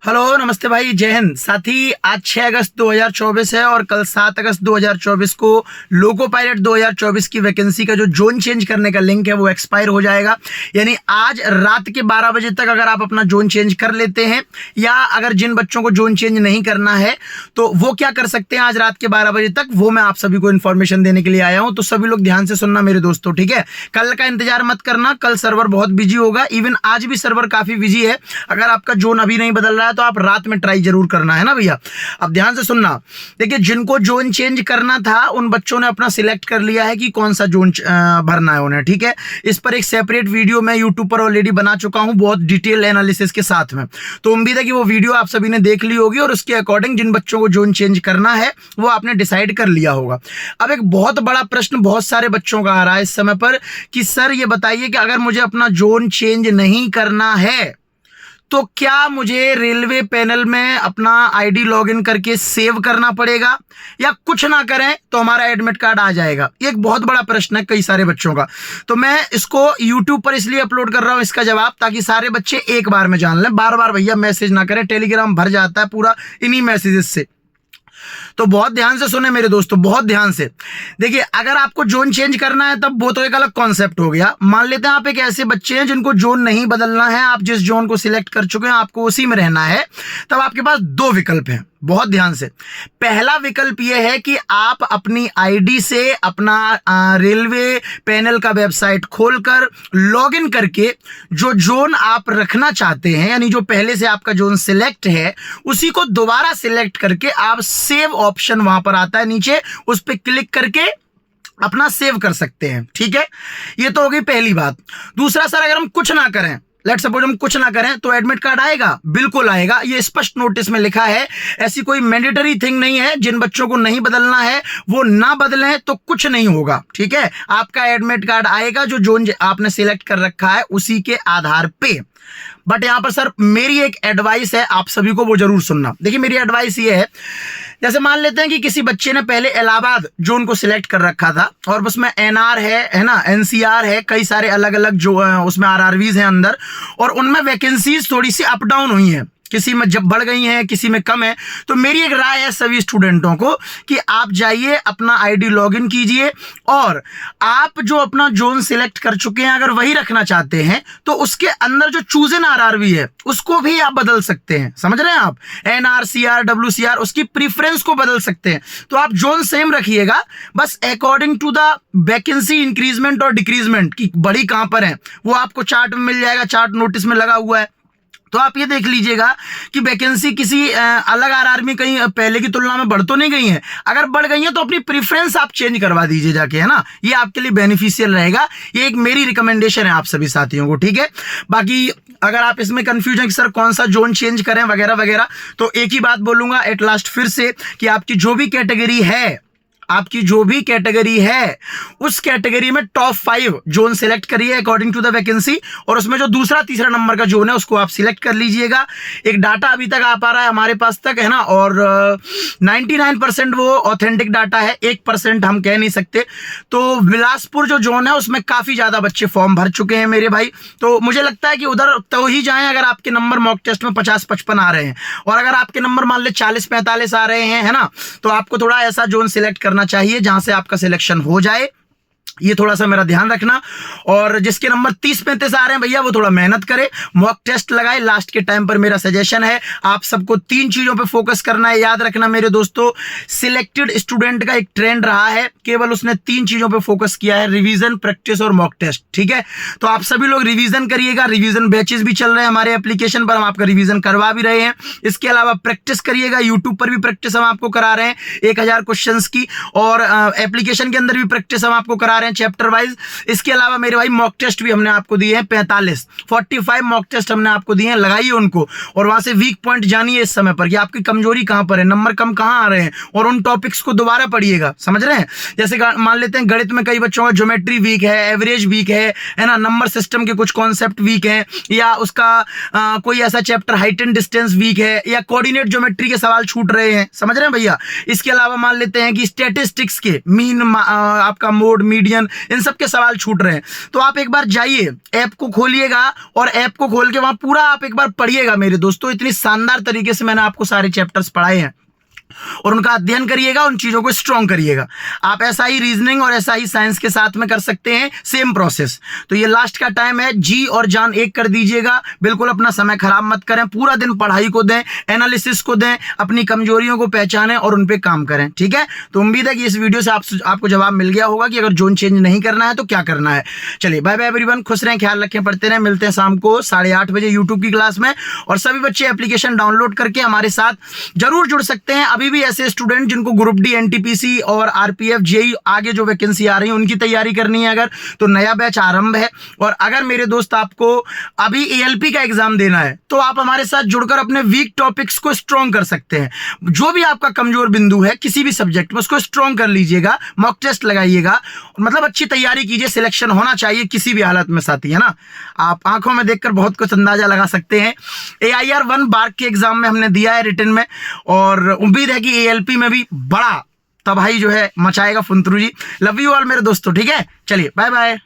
Hello, नमस्ते भाई, जय हिंद। साथी, आज 6 अगस्त 2024 है और कल 7 अगस्त 2024 को लोको पायलट 2024 की वैकेंसी का जो जोन चेंज करने का लिंक है वो एक्सपायर हो जाएगा। यानी आज रात के 12 बजे तक अगर आप अपना जोन चेंज कर लेते हैं, या अगर जिन बच्चों को जोन चेंज नहीं करना है तो वो क्या कर सकते हैं आज रात के 12 बजे तक, वो मैं आप सभी को इन्फॉर्मेशन देने के लिए आया हूं। तो सभी लोग ध्यान से सुनना मेरे दोस्तों, ठीक है। कल का इंतजार मत करना, कल सर्वर बहुत बिजी होगा। इवन आज भी सर्वर काफी बिजी है। अगर आपका जोन अभी नहीं बदल रहा है तो आप रात में ट्राई जरूर करना है ना भैया। अब ध्यान से सुनना, देखिए जिनको जोन चेंज करना था उन बच्चों ने अपना सिलेक्ट कर लिया है कि कौन सा जोन भरना है उन्हें, ठीक है। इस पर एक सेपरेट वीडियो मैं यूट्यूब पर ऑलरेडी बना चुका हूं, बहुत डिटेल एनालिसिस के साथ में। तो उम्मीद है कि वो वीडियो आप सभी ने देख ली होगी और उसके अकॉर्डिंग जिन बच्चों को जोन चेंज करना है वो आपने डिसाइड कर लिया होगा। अब एक बहुत बड़ा प्रश्न बहुत सारे बच्चों का आ रहा है इस समय पर कि सर ये बताइए कि अगर मुझे अपना जोन चेंज नहीं करना है तो क्या मुझे रेलवे पैनल में अपना आईडी लॉगिन करके सेव करना पड़ेगा, या कुछ ना करें तो हमारा एडमिट कार्ड आ जाएगा? ये एक बहुत बड़ा प्रश्न है कई सारे बच्चों का। तो मैं इसको YouTube पर इसलिए अपलोड कर रहा हूं इसका जवाब, ताकि सारे बच्चे एक बार में जान लें। बार बार भैया मैसेज ना करें, टेलीग्राम भर जाता है पूरा इन्हीं मैसेजेस से। तो बहुत ध्यान से सुने मेरे दोस्तों, बहुत ध्यान से। देखिए, अगर आपको जोन चेंज करना है तब वो तो एक अलग कॉन्सेप्ट हो गया। मान लेते हैं आप एक ऐसे बच्चे हैं जिनको जोन नहीं बदलना है, आप जिस जोन को सिलेक्ट कर चुके हैं आपको उसी में रहना है, तब आपके पास दो विकल्प हैं। बहुत ध्यान से, पहला विकल्प यह है कि आप अपनी आईडी से अपना रेलवे पैनल का वेबसाइट खोलकर लॉगिन करके जो जोन आप रखना चाहते हैं, यानी जो पहले से आपका जोन सिलेक्ट है, उसी को दोबारा सिलेक्ट करके आप सेव ऑप्शन वहां पर आता है नीचे, उस पर क्लिक करके अपना सेव कर सकते हैं, ठीक है। ये तो हो गई पहली बात। दूसरा, सर अगर हम कुछ ना करें, लेट सपोज हम कुछ ना करें तो एडमिट कार्ड आएगा? बिल्कुल आएगा, ये स्पष्ट नोटिस में लिखा है। ऐसी कोई मैंडेटरी थिंग नहीं है। जिन बच्चों को नहीं बदलना है वो ना बदलें तो कुछ नहीं होगा, ठीक है। आपका एडमिट कार्ड आएगा जो जोन आपने सिलेक्ट कर रखा है उसी के आधार पे। बट यहां पर सर मेरी एक एडवाइस है आप सभी को, वो जरूर सुनना। देखिए मेरी एडवाइस ये है, जैसे मान लेते हैं कि किसी बच्चे ने पहले इलाहाबाद जोन को सिलेक्ट कर रखा था और उसमें एनआर है ना, एनसीआर है, कई सारे अलग अलग जो उसमें आरआरवीज हैं अंदर, और उनमें वैकेंसीज थोड़ी सी अप डाउन हुई हैं, किसी में जब बढ़ गई हैं किसी में कम है। तो मेरी एक राय है सभी स्टूडेंटों को कि आप जाइए अपना आईडी लॉगिन कीजिए, और आप जो अपना जोन सिलेक्ट कर चुके हैं अगर वही रखना चाहते हैं तो उसके अंदर जो चूज एन आरआरवी है उसको भी आप बदल सकते हैं। समझ रहे हैं आप? एनआरसीआर, डब्ल्यूसीआर, उसकी प्रीफरेंस को बदल सकते हैं। तो आप जोन सेम रखिएगा, बस according to the vacancy increasement और डिक्रीजमेंट की बड़ी कहां पर है वो आपको चार्ट में मिल जाएगा, चार्ट नोटिस में लगा हुआ है। तो आप ये देख लीजिएगा कि वैकेंसी किसी अलग आरआर में कहीं पहले की तुलना में बढ़ तो नहीं गई है। अगर बढ़ गई है तो अपनी प्रेफरेंस आप चेंज करवा दीजिए जाके, है ना। ये आपके लिए बेनिफिशियल रहेगा। ये एक मेरी रिकमेंडेशन है आप सभी साथियों को, ठीक है। बाकी अगर आप इसमें कंफ्यूज हैं कि सर कौन सा जोन चेंज करें वगैरह वगैरह, तो एक ही बात बोलूंगा एट लास्ट फिर से कि आपकी जो भी कैटेगरी है, आपकी जो भी कैटेगरी है उस कैटेगरी में टॉप 5 जोन सिलेक्ट करिए अकॉर्डिंग टू द वैकेंसी, और उसमें जो दूसरा तीसरा नंबर का जोन है उसको आप सिलेक्ट कर लीजिएगा। एक डाटा अभी तक आ पा रहा है हमारे पास तक, है ना, और 99% वो ऑथेंटिक डाटा है, 1% हम कह नहीं सकते। तो बिलासपुर जो जोन है उसमें काफी ज्यादा बच्चे फॉर्म भर चुके हैं मेरे भाई। तो मुझे लगता है कि उधर तो ही जाएं अगर आपके नंबर मॉक टेस्ट में 50-55 आ रहे हैं, और अगर आपके नंबर मान ले 40-45 आ रहे हैं, है ना, तो आपको थोड़ा ऐसा जोन सिलेक्ट करना चाहिए जहां से आपका सिलेक्शन हो जाए। ये थोड़ा सा मेरा ध्यान रखना। और जिसके नंबर 30-35 आ रहे हैं भैया वो थोड़ा मेहनत करे, मॉक टेस्ट लगाए लास्ट के टाइम पर। मेरा सजेशन है आप सबको 3 चीजों पे फोकस करना है। याद रखना मेरे दोस्तों, सिलेक्टेड स्टूडेंट का एक ट्रेंड रहा है, केवल उसने 3 चीजों पे फोकस किया है, रिवीजन, प्रैक्टिस और मॉक टेस्ट, ठीक है। तो आप सभी लोग रिवीजन करिएगा। रिवीजन बैचेस भी चल रहे हैं हमारे एप्लीकेशन पर, हम आपका रिवीजन करवा भी रहे हैं। इसके अलावा प्रैक्टिस करिएगा, यूट्यूब पर भी प्रैक्टिस हम आपको करा रहे हैं 1000 क्वेश्चन की, और एप्लीकेशन के अंदर भी प्रैक्टिस हम आपको करा रहे हैं चैप्टर वाइज। इसके अलावा मेरे भाई मॉक टेस्ट भी हमने आपको दिए हैं 45 मॉक टेस्ट हमने आपको दिए हैं, लगाइए उनको, और वहां से वीक पॉइंट जानिए इस समय पर कि आपकी कमजोरी कहां पर है, नंबर कम कहां आ रहे हैं, और उन टॉपिक्स को दोबारा पढ़िएगा। समझ रहे हैं? जैसे मान लेते हैं गणित में कई बच्चों का ज्योमेट्री वीक है, एवरेज वीक है ना, नंबर सिस्टम के कुछ कॉन्सेप्ट वीक है, या उसका कोई ऐसा chapter height and distance week है, या कोऑर्डिनेट ज्योमेट्री के सवाल छूट रहे हैं। समझ रहे हैं भैया? इसके अलावा मान लेते हैं कि स्टैटिस्टिक्स के मीन, आपका मोड, मीडियन, यूनियन, इन सब के सवाल छूट रहे हैं। तो आप एक बार जाइए, ऐप को खोलिएगा और ऐप को खोल के वहां पूरा आप एक बार पढ़िएगा मेरे दोस्तों। इतनी शानदार तरीके से मैंने आपको सारे चैप्टर्स पढ़ाए हैं और उनका अध्ययन करिएगा, उन चीजों को स्ट्रॉन्ग करिएगा। आप ऐसा ही रीजनिंग और ऐसा ही साइंस के साथ में कर सकते हैं, सेम प्रोसेस। तो ये लास्ट का टाइम है, जी और जान एक कर दीजिएगा। बिल्कुल अपना समय खराब मत करें, पूरा दिन पढ़ाई को दें, एनालिसिस को दें, अपनी कमजोरियों को पहचानें और उन पे काम करें, ठीक है। तो उम्मीद है कि इस वीडियो से आपको जवाब मिल गया होगा कि अगर जोन चेंज नहीं करना है तो क्या करना है। चलिए बाय बाय एवरीवन, खुश रहें, ख्याल रखें, पढ़ते रहें। मिलते हैं शाम को 8:30 बजे यूट्यूब की क्लास में। और सभी बच्चे एप्लीकेशन डाउनलोड करके हमारे साथ जरूर जुड़ सकते हैं। अभी भी ऐसे स्टूडेंट जिनको ग्रुप डी, एनटीपीसी और आरपीएफ, जेई आगे जो वैकेंसी आ रही है उनकी तैयारी करनी है अगर, तो नया बैच आरंभ है। और अगर मेरे दोस्त आपको अभी एएलपी का एग्जाम देना है तो आप हमारे साथ जुड़कर अपने वीक टॉपिक्स को स्ट्रॉन्ग कर सकते हैं। जो भी आपका कमजोर बिंदु है किसी भी सब्जेक्ट में, उसको स्ट्रॉन्ग कर लीजिएगा, मॉक टेस्ट लगाइएगा, मतलब अच्छी तैयारी कीजिए। सिलेक्शन होना चाहिए किसी भी हालत में साथी, है ना। आप आंखों में देखकर बहुत कुछ अंदाजा लगा सकते हैं। AIR 1 बार्क के एग्जाम में हमने दिया है रिटन में, और उम्मीद है कि ALP में भी बड़ा तबाही जो है मचाएगा फुंतरू जी। लव यू ऑल मेरे दोस्तों, ठीक है। चलिए बाय बाय।